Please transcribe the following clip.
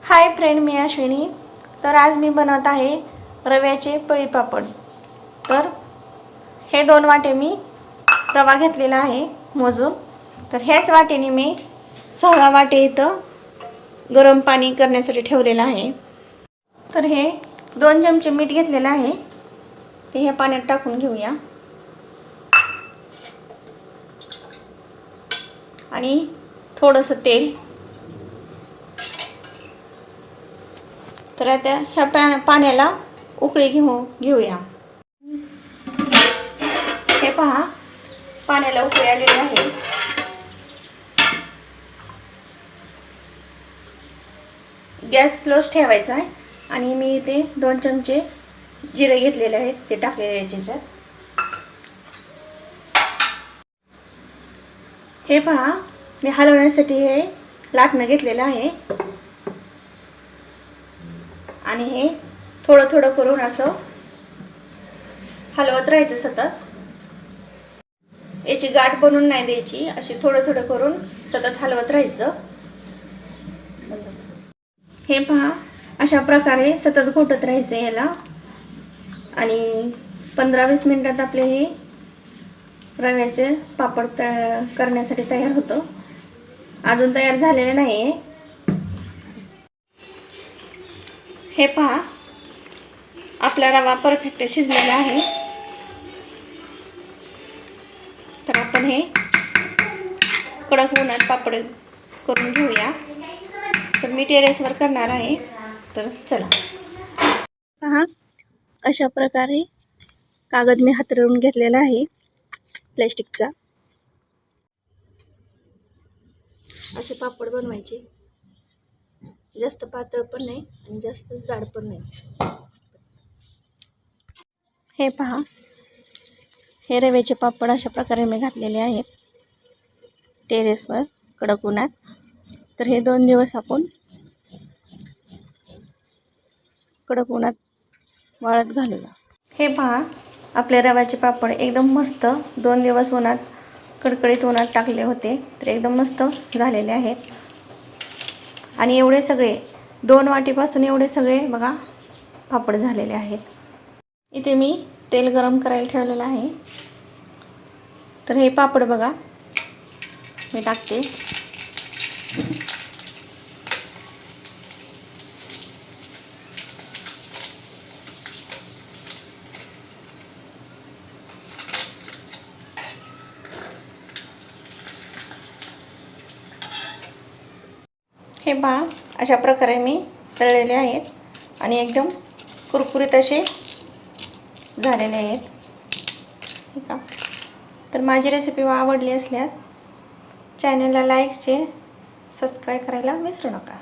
Hi friend, मी अश्विनी। तर आज मी बनवत आहे रव्याचे पळी पापड। तर हे 2 वाटे मी रवा घेतलेला आहे मोजून। तर ह्याच वाटेने मी 6 वाटे इथं गरम पाणी करण्यासाठी ठेवलेलं आहे। तर हे 2 चमचे मीठ घेतलेलं आहे, ते ह्या पाण्यात टाकून घेऊया। आणि थोडंसं तेल। तर आता ह्या पाण्याला उकळी घेऊया। हे पहा, पाण्याला उकळी आलेली आहे। गॅस स्लोच ठेवायचा आहे। आणि मी इथे 2 चमचे जिरे घेतलेले आहेत, ते टाकलेले आहे याच्यात। हे पहा, मी हलवण्यासाठी हे लाटणं घेतलेलं आहे। आणि हे थोडं थोडं करून असं हलवत राहायचं सतत। याची गाठ बनवून नाही द्यायची, अशी थोडं थोडं करून सतत हलवत राहायचं। हे पहा, अशा प्रकारे सतत घोटत राहायचं याला। आणि 15-20 मिनिटात आपले हे रव्याचे पापड करण्यासाठी तयार होतं। अजून तयार झालेले नाही। हे पहा, आपला रवा परफेक्ट शिजलेला आहे। तर आपण हे कडक उन्हात पापड करून घेऊया। तर मी टेरेसवर करणार आहे, तर चला। पहा, अशा प्रकारे कागद मी हातरून घेतलेला आहे प्लॅस्टिकचा। असे पापड बनवायचे, जास्त पातळ पण नाही आणि जास्त जाड पण नाही। हे पहा, हे रव्याचे पापड अशा प्रकारे मी घातलेले आहेत टेरेसवर कडक उन्हात। तर हे 2 दिवस आपण कडक उन्हात वाळत घालूया। हे पहा, आपले रव्याचे पापड एकदम मस्त 2 दिवस उन्हात कडकडीत उन्हात टाकले होते, तर एकदम मस्त झालेले आहेत। आणि एवढे सगळे 2 वाटीपासून एवढे सगळे बघा पापड झालेले आहेत। इथे मी तेल गरम करायला ठेवलेलं आहे। तर हे पापड बघा मी टाकते। हे पहा, अशा प्रकारे मी तळलेले आहेत आणि एकदम कुरकुरीत असे झालेले आहेत। ठीक आहे। तर माझी रेसिपी आवडली असल्यास चॅनलला लाईक, शेअर, सबस्क्राईब करायला विसरू नका।